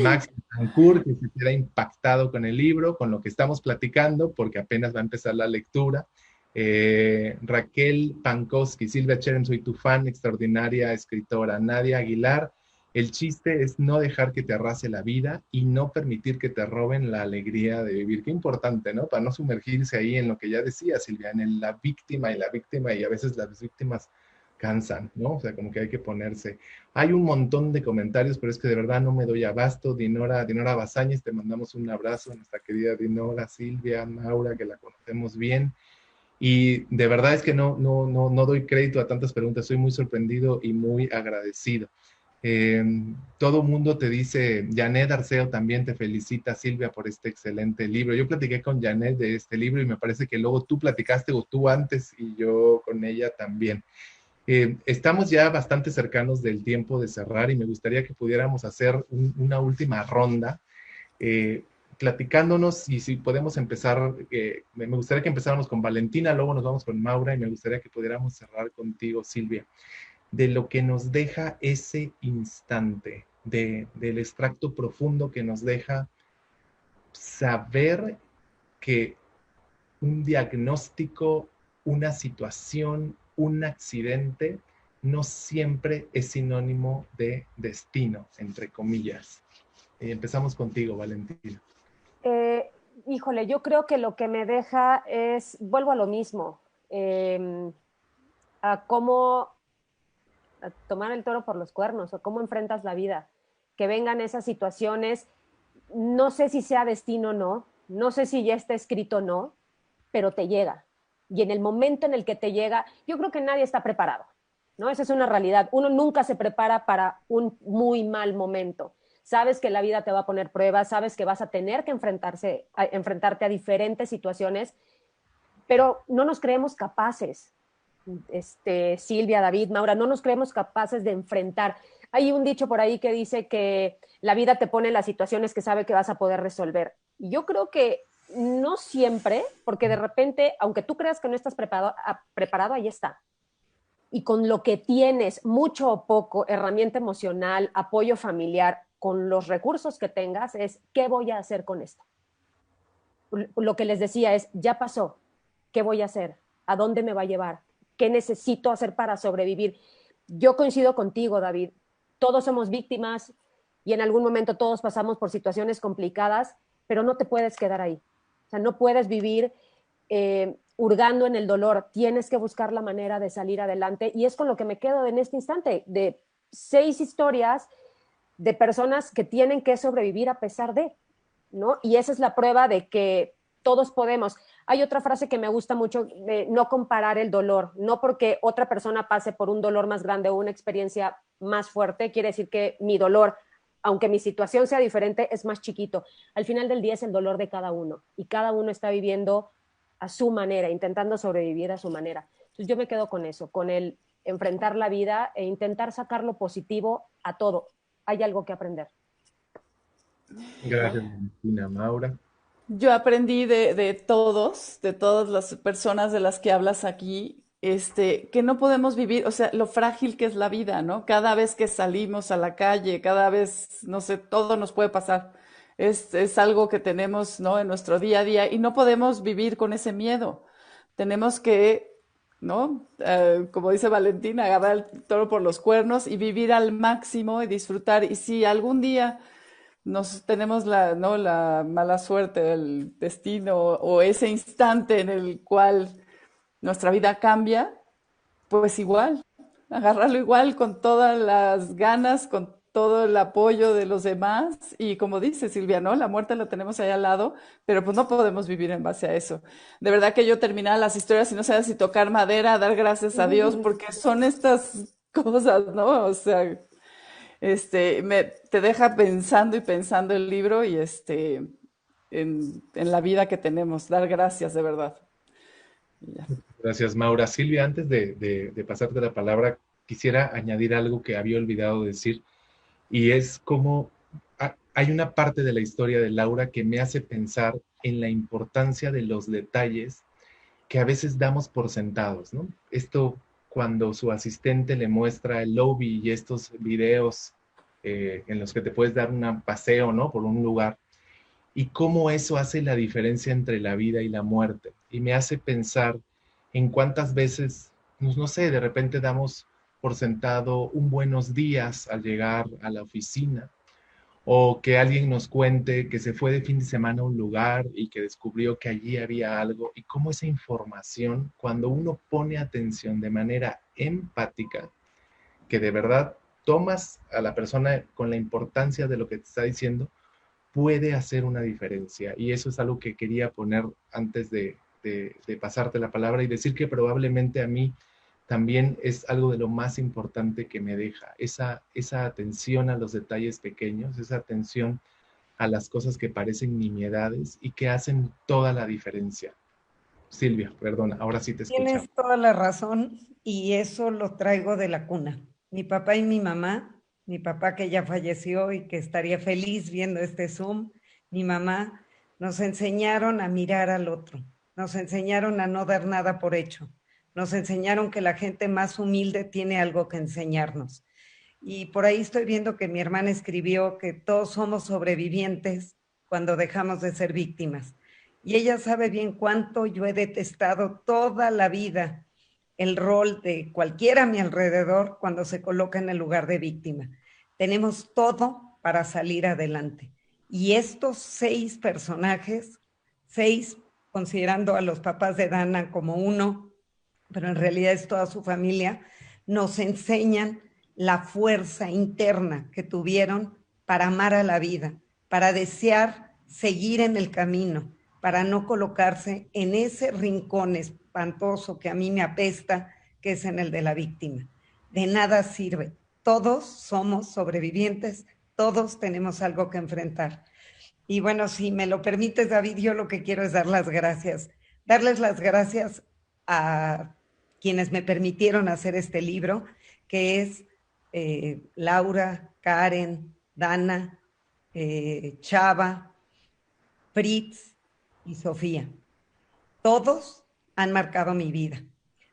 Max Ancourt, que se queda impactado con el libro, con lo que estamos platicando, porque apenas va a empezar la lectura. Raquel Pankowski, Silvia Cherem, soy tu fan, extraordinaria escritora. Nadia Aguilar, el chiste es no dejar que te arrase la vida y no permitir que te roben la alegría de vivir. Qué importante, ¿no? Para no sumergirse ahí en lo que ya decía Silvia, en la víctima, y a veces las víctimas cansan, ¿no? O sea, como que hay que ponerse. Hay un montón de comentarios, pero es que de verdad no me doy abasto. Dinora Bazáñez, te mandamos un abrazo, nuestra querida Dinora, Silvia, Maura, que la conocemos bien. Y de verdad es que no doy crédito a tantas preguntas, soy muy sorprendido y muy agradecido. Todo mundo te dice, Janet Arceo también te felicita, Silvia, por este excelente libro. Yo platiqué con Janet de este libro y me parece que luego tú platicaste, o tú antes, y yo con ella también. Estamos ya bastante cercanos del tiempo de cerrar y me gustaría que pudiéramos hacer una última ronda, platicándonos, y si podemos empezar, me gustaría que empezáramos con Valentina, luego nos vamos con Maura, y me gustaría que pudiéramos cerrar contigo, Silvia, de lo que nos deja ese instante, del extracto profundo que nos deja saber que un diagnóstico, una situación, un accidente, no siempre es sinónimo de destino, entre comillas. Empezamos contigo, Valentina. Híjole, yo creo que lo que me deja es, vuelvo a lo mismo, a cómo a tomar el toro por los cuernos, o cómo enfrentas la vida, que vengan esas situaciones, no sé si sea destino o no, no sé si ya está escrito o no, pero te llega. Y en el momento en el que te llega, yo creo que nadie está preparado, ¿no? Esa es una realidad. Uno nunca se prepara para un muy mal momento. Sabes que la vida te va a poner pruebas, sabes que vas a tener que enfrentarte a diferentes situaciones, pero no nos creemos capaces. Silvia, David, Maura, no nos creemos capaces de enfrentar. Hay un dicho por ahí que dice que la vida te pone en las situaciones que sabe que vas a poder resolver. Y yo creo que no siempre, porque de repente, aunque tú creas que no estás preparado, ahí está. Y con lo que tienes, mucho o poco, herramienta emocional, apoyo familiar, con los recursos que tengas, es ¿qué voy a hacer con esto? Lo que les decía es, ya pasó, ¿qué voy a hacer? ¿A dónde me va a llevar? ¿Qué necesito hacer para sobrevivir? Yo coincido contigo, David. Todos somos víctimas y en algún momento todos pasamos por situaciones complicadas, pero no te puedes quedar ahí. O sea, no puedes vivir hurgando en el dolor. Tienes que buscar la manera de salir adelante y es con lo que me quedo en este instante, de 6 historias de personas que tienen que sobrevivir a pesar de, ¿no? Y esa es la prueba de que todos podemos. Hay otra frase que me gusta mucho, de no comparar el dolor. No porque otra persona pase por un dolor más grande o una experiencia más fuerte, quiere decir que mi dolor, aunque mi situación sea diferente, es más chiquito. Al final del día es el dolor de cada uno y cada uno está viviendo a su manera, intentando sobrevivir a su manera. Entonces yo me quedo con eso, con el enfrentar la vida e intentar sacar lo positivo a todo. Hay algo que aprender. Gracias, Valentina. Maura. Yo aprendí de todos, de todas las personas de las que hablas aquí, que no podemos vivir, o sea, lo frágil que es la vida, ¿no? Cada vez que salimos a la calle, cada vez, no sé, todo nos puede pasar. Es algo que tenemos, ¿no? En nuestro día a día y no podemos vivir con ese miedo. Tenemos que, ¿no? Como dice Valentina, agarrar el toro por los cuernos y vivir al máximo y disfrutar. Y si algún día nos tenemos ¿no? la mala suerte, el destino o ese instante en el cual nuestra vida cambia, pues igual, agarrarlo igual con todas las ganas, con todo el apoyo de los demás y como dice Silvia, ¿no? La muerte la tenemos ahí al lado, pero pues no podemos vivir en base a eso. De verdad que yo terminaba las historias y no sabía si tocar madera, dar gracias a Dios, porque son estas cosas, ¿no? O sea, te deja pensando y pensando el libro y en la vida que tenemos. Dar gracias, de verdad. Ya. Gracias, Maura. Silvia, antes de pasarte la palabra, quisiera añadir algo que había olvidado decir, y es como hay una parte de la historia de Laura que me hace pensar en la importancia de los detalles que a veces damos por sentados, ¿no? Esto cuando su asistente le muestra el lobby y estos videos en los que te puedes dar un paseo, ¿no? Por un lugar, y cómo eso hace la diferencia entre la vida y la muerte. Y me hace pensar en cuántas veces, no sé, de repente damos por sentado un buenos días al llegar a la oficina, o que alguien nos cuente que se fue de fin de semana a un lugar y que descubrió que allí había algo, y cómo esa información, cuando uno pone atención de manera empática, que de verdad tomas a la persona con la importancia de lo que te está diciendo, puede hacer una diferencia. Y eso es algo que quería poner antes de pasarte la palabra y decir que probablemente a mí también es algo de lo más importante que me deja, esa atención a los detalles pequeños, esa atención a las cosas que parecen nimiedades y que hacen toda la diferencia. Silvia, perdona, ahora sí te escuchamos. Tienes toda la razón y eso lo traigo de la cuna. Mi papá y mi papá que ya falleció y que estaría feliz viendo este Zoom, mi mamá, nos enseñaron a mirar al otro, nos enseñaron a no dar nada por hecho, nos enseñaron que la gente más humilde tiene algo que enseñarnos. Y por ahí estoy viendo que mi hermana escribió que todos somos sobrevivientes cuando dejamos de ser víctimas. Y ella sabe bien cuánto yo he detestado toda la vida el rol de cualquiera a mi alrededor cuando se coloca en el lugar de víctima. Tenemos todo para salir adelante. Y estos 6 personajes, 6 considerando a los papás de Dana como uno, pero en realidad es toda su familia, nos enseñan la fuerza interna que tuvieron para amar a la vida, para desear seguir en el camino, para no colocarse en ese rincón espantoso que a mí me apesta, que es en el de la víctima. De nada sirve. Todos somos sobrevivientes, todos tenemos algo que enfrentar. Y bueno, si me lo permites, David, yo lo que quiero es dar las gracias. Darles las gracias a quienes me permitieron hacer este libro, que es Laura, Karen, Dana, Chava, Fritz y Sofía. Todos han marcado mi vida.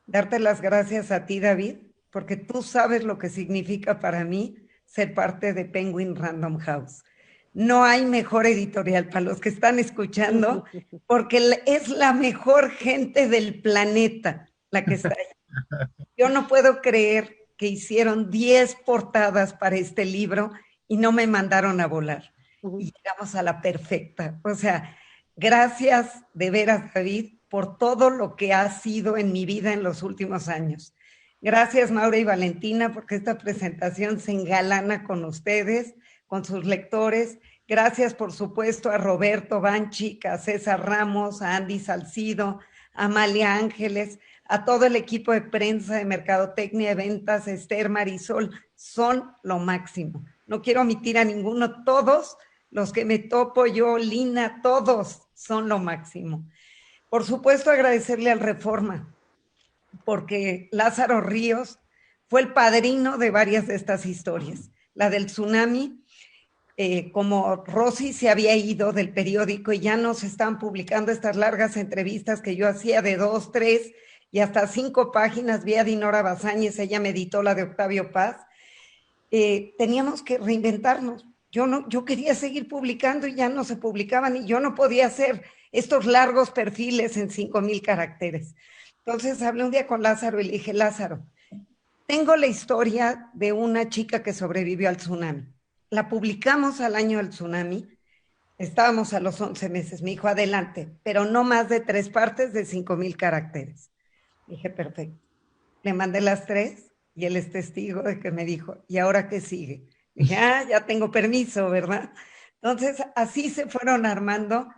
Darte las gracias a ti, David, porque tú sabes lo que significa para mí ser parte de Penguin Random House. No hay mejor editorial para los que están escuchando, porque es la mejor gente del planeta la que está ahí. Yo no puedo creer que hicieron 10 portadas para este libro y no me mandaron a volar. Y llegamos a la perfecta. O sea, gracias de veras, David, por todo lo que ha sido en mi vida en los últimos años. Gracias, Maura y Valentina, porque esta presentación se engalana con ustedes, con sus lectores. Gracias, por supuesto, a Roberto Banchik, a César Ramos, a Andy Salcido, a Amalia Ángeles, a todo el equipo de prensa de Mercadotecnia de Ventas, Esther, Marisol, son lo máximo. No quiero omitir a ninguno, todos los que me topo yo, Lina, todos son lo máximo. Por supuesto, agradecerle al Reforma, porque Lázaro Ríos fue el padrino de varias de estas historias. La del tsunami, como Rosy se había ido del periódico y ya no se estaban publicando estas largas entrevistas que yo hacía de 2, 3 y hasta 5 páginas, vi a Dinora Bazáñez, ella me editó la de Octavio Paz, teníamos que reinventarnos. Yo quería seguir publicando y ya no se publicaban y yo no podía hacer estos largos perfiles en 5,000 caracteres. Entonces hablé un día con Lázaro y le dije, Lázaro, tengo la historia de una chica que sobrevivió al tsunami. La publicamos al año del tsunami, estábamos a los 11 meses, me dijo, adelante, pero no más de 3 partes de 5,000 caracteres. Dije, perfecto. Le mandé las 3 y él es testigo de que me dijo, ¿y ahora qué sigue? Dije, ya tengo permiso, ¿verdad? Entonces, así se fueron armando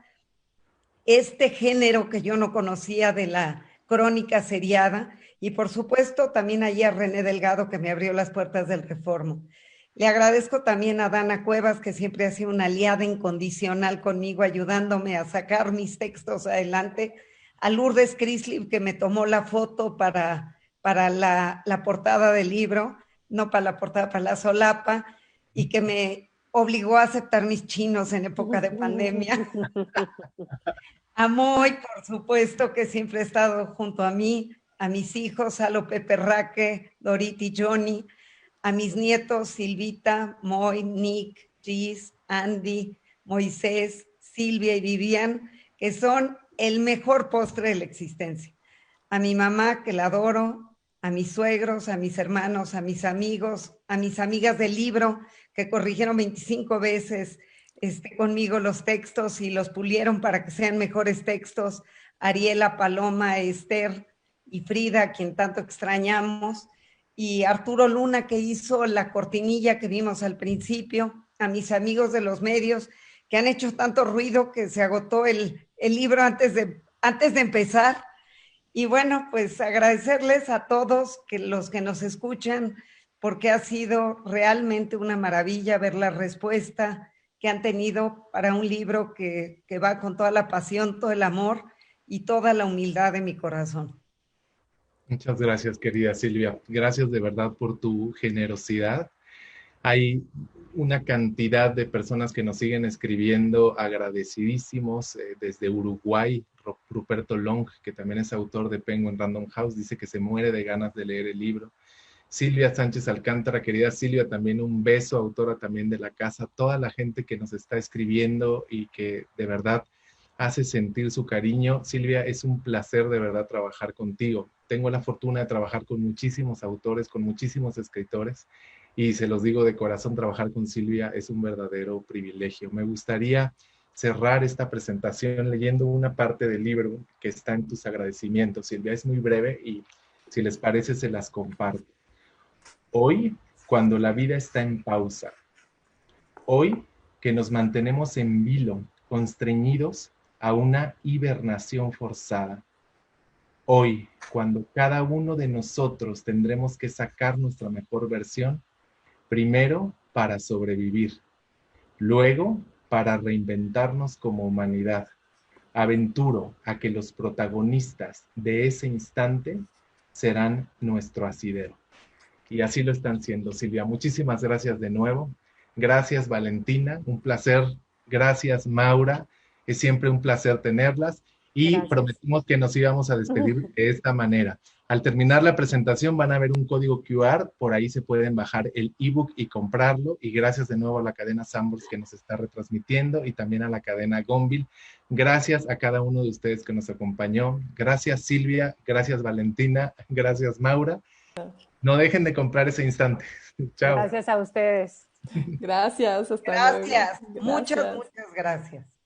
este género que yo no conocía de la crónica seriada, y por supuesto también allí a René Delgado, que me abrió las puertas del Reforma. Le agradezco también a Dana Cuevas, que siempre ha sido una aliada incondicional conmigo, ayudándome a sacar mis textos adelante, a Lourdes Crislip, que me tomó la foto para la portada del libro, no para la portada, para la solapa, y que me obligó a aceptar mis chinos en época de pandemia. A Moy, por supuesto, que siempre ha estado junto a mí, a mis hijos, a Lo Pepe Raque, Dorit y Johnny, a mis nietos, Silvita, Moy, Nick, Gis, Andy, Moisés, Silvia y Vivian, que son el mejor postre de la existencia. A mi mamá, que la adoro, a mis suegros, a mis hermanos, a mis amigos, a mis amigas del libro, que corrigieron 25 veces conmigo los textos y los pulieron para que sean mejores textos, Ariela, Paloma, Esther y Frida, a quien tanto extrañamos, y Arturo Luna, que hizo la cortinilla que vimos al principio, a mis amigos de los medios, que han hecho tanto ruido que se agotó el libro antes de empezar. Y bueno, pues agradecerles a todos los que nos escuchan, porque ha sido realmente una maravilla ver la respuesta que han tenido para un libro que va con toda la pasión, todo el amor y toda la humildad de mi corazón. Muchas gracias, querida Silvia. Gracias de verdad por tu generosidad. Hay una cantidad de personas que nos siguen escribiendo, agradecidísimos, desde Uruguay. Ruperto Long, que también es autor de Penguin Random House, dice que se muere de ganas de leer el libro. Silvia Sánchez Alcántara, querida Silvia, también un beso, autora también de La Casa, toda la gente que nos está escribiendo y que de verdad hace sentir su cariño. Silvia, es un placer de verdad trabajar contigo. Tengo la fortuna de trabajar con muchísimos autores, con muchísimos escritores, y se los digo de corazón, trabajar con Silvia es un verdadero privilegio. Me gustaría cerrar esta presentación leyendo una parte del libro que está en tus agradecimientos. Silvia, es muy breve y si les parece se las comparto. Hoy, cuando la vida está en pausa, hoy que nos mantenemos en vilo, constreñidos a una hibernación forzada, hoy, cuando cada uno de nosotros tendremos que sacar nuestra mejor versión, primero para sobrevivir, luego para reinventarnos como humanidad. Aventuro a que los protagonistas de ese instante serán nuestro asidero. Y así lo están siendo, Silvia. Muchísimas gracias de nuevo. Gracias, Valentina. Un placer. Gracias, Maura. Es siempre un placer tenerlas. Y Gracias. prometimos que nos íbamos a despedir de esta manera. Al terminar la presentación van a ver un código QR, por ahí se pueden bajar el ebook y comprarlo. Y gracias de nuevo a la cadena Sanborns que nos está retransmitiendo y también a la cadena Gonville. Gracias a cada uno de ustedes que nos acompañó. Gracias, Silvia. Gracias, Valentina. Gracias, Maura. No dejen de comprar ese instante. Chao. Gracias a ustedes. Gracias, hasta luego. Gracias, muchas, Gracias. muchas gracias.